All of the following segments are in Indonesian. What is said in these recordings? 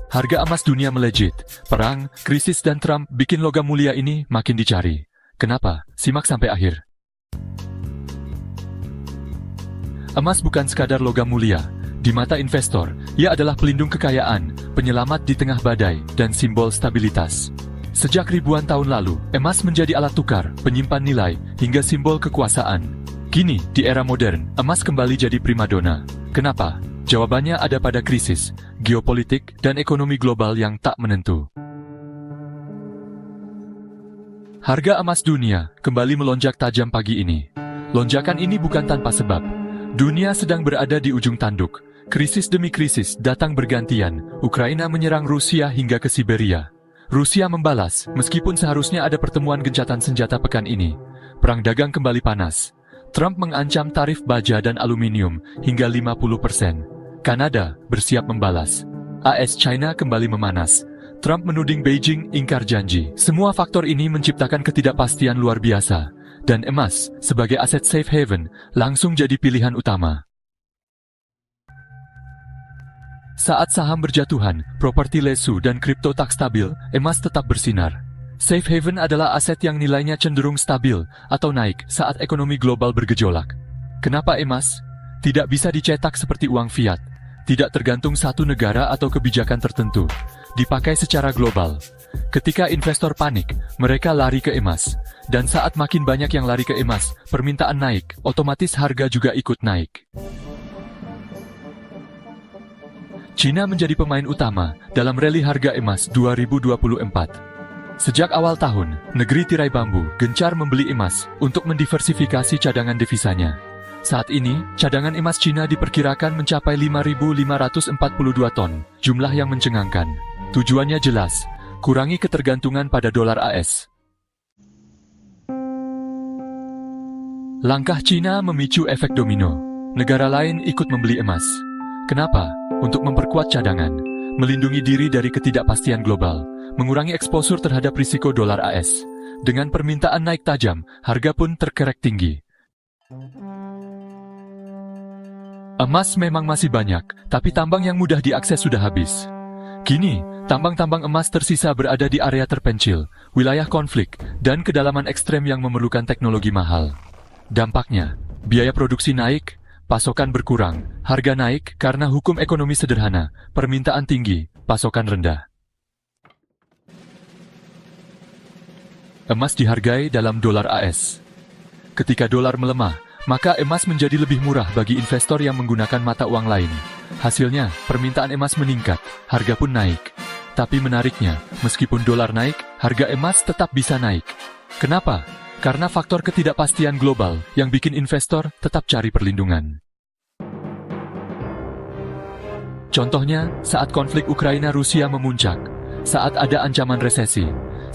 Harga emas dunia melejit. Perang, krisis dan Trump bikin logam mulia ini makin dicari. Kenapa? Simak sampai akhir. Emas bukan sekadar logam mulia. Di mata investor, ia adalah pelindung kekayaan, penyelamat di tengah badai, dan simbol stabilitas. Sejak ribuan tahun lalu, emas menjadi alat tukar, penyimpan nilai, hingga simbol kekuasaan. Kini, di era modern, emas kembali jadi primadona. Kenapa? Jawabannya ada pada krisis, geopolitik, dan ekonomi global yang tak menentu. Harga emas dunia kembali melonjak tajam pagi ini. Lonjakan ini bukan tanpa sebab. Dunia sedang berada di ujung tanduk. Krisis demi krisis datang bergantian. Ukraina menyerang Rusia hingga ke Siberia. Rusia membalas, meskipun seharusnya ada pertemuan gencatan senjata pekan ini. Perang dagang kembali panas. Trump mengancam tarif baja dan aluminium hingga 50%. Kanada bersiap membalas. AS-China kembali memanas. Trump menuding Beijing ingkar janji. Semua faktor ini menciptakan ketidakpastian luar biasa. Dan emas, sebagai aset safe haven, langsung jadi pilihan utama. Saat saham berjatuhan, properti lesu dan kripto tak stabil, emas tetap bersinar. Safe haven adalah aset yang nilainya cenderung stabil atau naik saat ekonomi global bergejolak. Kenapa emas? Tidak bisa dicetak seperti uang fiat. Tidak tergantung satu negara atau kebijakan tertentu. Dipakai secara global. Ketika investor panik, mereka lari ke emas. Dan saat makin banyak yang lari ke emas, permintaan naik, otomatis harga juga ikut naik. China menjadi pemain utama dalam rally harga emas 2024. Sejak awal tahun, negeri tirai bambu gencar membeli emas untuk mendiversifikasi cadangan devisanya. Saat ini, cadangan emas Cina diperkirakan mencapai 5.542 ton, jumlah yang mencengangkan. Tujuannya jelas, kurangi ketergantungan pada dolar AS. Langkah Cina memicu efek domino. Negara lain ikut membeli emas. Kenapa? Untuk memperkuat cadangan, melindungi diri dari ketidakpastian global, mengurangi eksposur terhadap risiko dolar AS. Dengan permintaan naik tajam, harga pun terkerek tinggi. Emas memang masih banyak, tapi tambang yang mudah diakses sudah habis. Kini, tambang-tambang emas tersisa berada di area terpencil, wilayah konflik, dan kedalaman ekstrem yang memerlukan teknologi mahal. Dampaknya, biaya produksi naik, pasokan berkurang, harga naik karena hukum ekonomi sederhana, permintaan tinggi, pasokan rendah. Emas dihargai dalam dolar AS. Ketika dolar melemah, maka emas menjadi lebih murah bagi investor yang menggunakan mata uang lain. Hasilnya, permintaan emas meningkat, harga pun naik. Tapi menariknya, meskipun dolar naik, harga emas tetap bisa naik. Kenapa? Karena faktor ketidakpastian global yang bikin investor tetap cari perlindungan. Contohnya, saat konflik Ukraina-Rusia memuncak, saat ada ancaman resesi,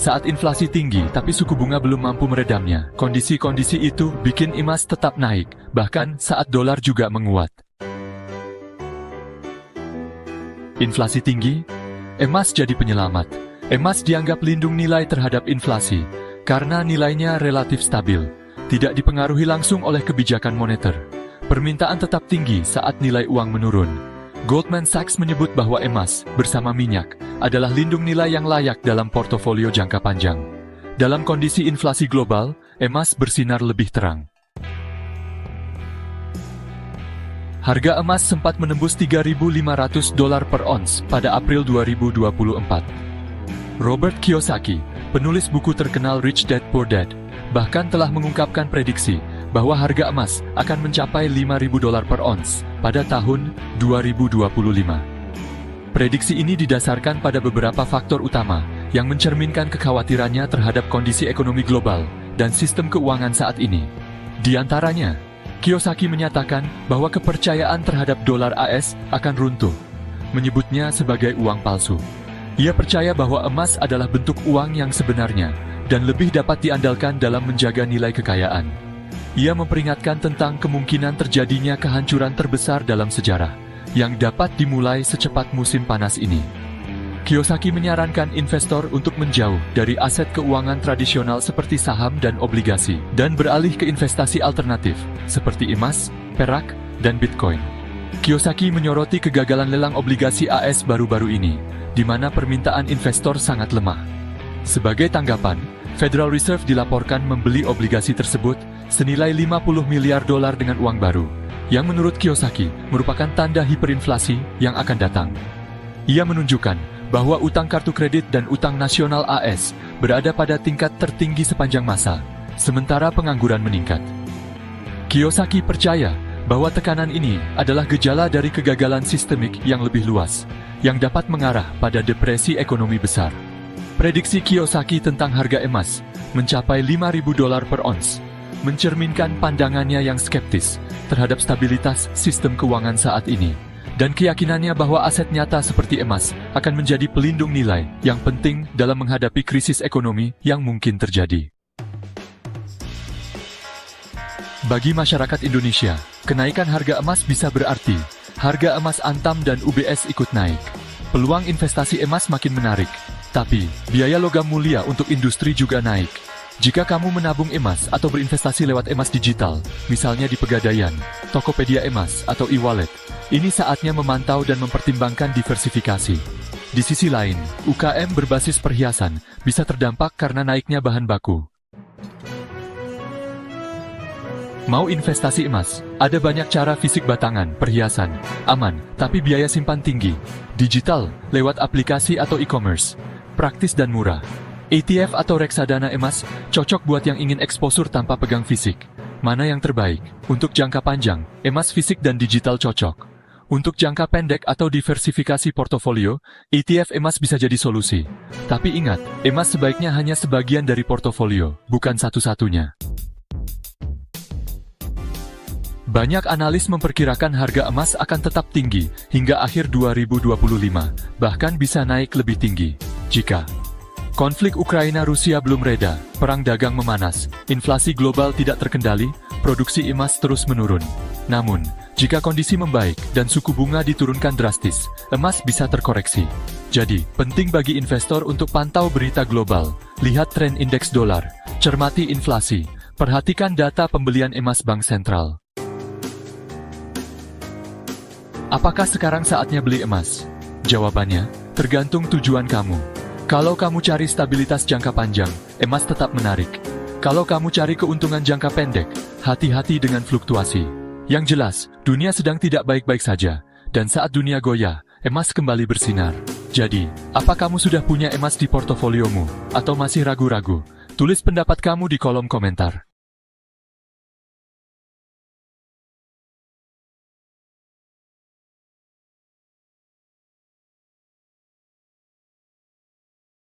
saat inflasi tinggi tapi suku bunga belum mampu meredamnya, kondisi-kondisi itu bikin emas tetap naik, bahkan saat dolar juga menguat. Inflasi tinggi, emas jadi penyelamat. Emas dianggap lindung nilai terhadap inflasi, karena nilainya relatif stabil, tidak dipengaruhi langsung oleh kebijakan moneter. Permintaan tetap tinggi saat nilai uang menurun. Goldman Sachs menyebut bahwa emas, bersama minyak, adalah lindung nilai yang layak dalam portofolio jangka panjang. Dalam kondisi inflasi global, emas bersinar lebih terang. Harga emas sempat menembus $3.500 per ons pada April 2024. Robert Kiyosaki, penulis buku terkenal Rich Dad Poor Dad, bahkan telah mengungkapkan prediksi bahwa harga emas akan mencapai $5.000 per ons pada tahun 2025. Prediksi ini didasarkan pada beberapa faktor utama yang mencerminkan kekhawatirannya terhadap kondisi ekonomi global dan sistem keuangan saat ini. Di antaranya, Kiyosaki menyatakan bahwa kepercayaan terhadap dolar AS akan runtuh, menyebutnya sebagai uang palsu. Ia percaya bahwa emas adalah bentuk uang yang sebenarnya dan lebih dapat diandalkan dalam menjaga nilai kekayaan. Ia memperingatkan tentang kemungkinan terjadinya kehancuran terbesar dalam sejarah, yang dapat dimulai secepat musim panas ini. Kiyosaki menyarankan investor untuk menjauh dari aset keuangan tradisional seperti saham dan obligasi, dan beralih ke investasi alternatif, seperti emas, perak, dan Bitcoin. Kiyosaki menyoroti kegagalan lelang obligasi AS baru-baru ini, di mana permintaan investor sangat lemah. Sebagai tanggapan, Federal Reserve dilaporkan membeli obligasi tersebut senilai 50 miliar dolar dengan uang baru, yang menurut Kiyosaki merupakan tanda hiperinflasi yang akan datang. Ia menunjukkan bahwa utang kartu kredit dan utang nasional AS berada pada tingkat tertinggi sepanjang masa, sementara pengangguran meningkat. Kiyosaki percaya bahwa tekanan ini adalah gejala dari kegagalan sistemik yang lebih luas, yang dapat mengarah pada depresi ekonomi besar. Prediksi Kiyosaki tentang harga emas mencapai 5.000 dolar per ons, mencerminkan pandangannya yang skeptis terhadap stabilitas sistem keuangan saat ini, dan keyakinannya bahwa aset nyata seperti emas akan menjadi pelindung nilai yang penting dalam menghadapi krisis ekonomi yang mungkin terjadi. Bagi masyarakat Indonesia, kenaikan harga emas bisa berarti harga emas Antam dan UBS ikut naik. Peluang investasi emas makin menarik, tapi biaya logam mulia untuk industri juga naik. Jika kamu menabung emas atau berinvestasi lewat emas digital, misalnya di Pegadaian, Tokopedia Emas, atau e-wallet, ini saatnya memantau dan mempertimbangkan diversifikasi. Di sisi lain, UKM berbasis perhiasan bisa terdampak karena naiknya bahan baku. Mau investasi emas? Ada banyak cara fisik batangan, perhiasan, aman, tapi biaya simpan tinggi. Digital, lewat aplikasi atau e-commerce. Praktis dan murah. ETF atau reksadana emas cocok buat yang ingin eksposur tanpa pegang fisik. Mana yang terbaik? Untuk jangka panjang, emas fisik dan digital cocok. Untuk jangka pendek atau diversifikasi portofolio, ETF emas bisa jadi solusi. Tapi ingat, emas sebaiknya hanya sebagian dari portofolio, bukan satu-satunya. Banyak analis memperkirakan harga emas akan tetap tinggi hingga akhir 2025, bahkan bisa naik lebih tinggi. Jika konflik Ukraina-Rusia belum reda, perang dagang memanas, inflasi global tidak terkendali, produksi emas terus menurun. Namun, jika kondisi membaik dan suku bunga diturunkan drastis, emas bisa terkoreksi. Jadi, penting bagi investor untuk pantau berita global, lihat tren indeks dolar, cermati inflasi, perhatikan data pembelian emas bank sentral. Apakah sekarang saatnya beli emas? Jawabannya, tergantung tujuan kamu. Kalau kamu cari stabilitas jangka panjang, emas tetap menarik. Kalau kamu cari keuntungan jangka pendek, hati-hati dengan fluktuasi. Yang jelas, dunia sedang tidak baik-baik saja, dan saat dunia goyah, emas kembali bersinar. Jadi, apa kamu sudah punya emas di portofoliomu, atau masih ragu-ragu? Tulis pendapat kamu di kolom komentar.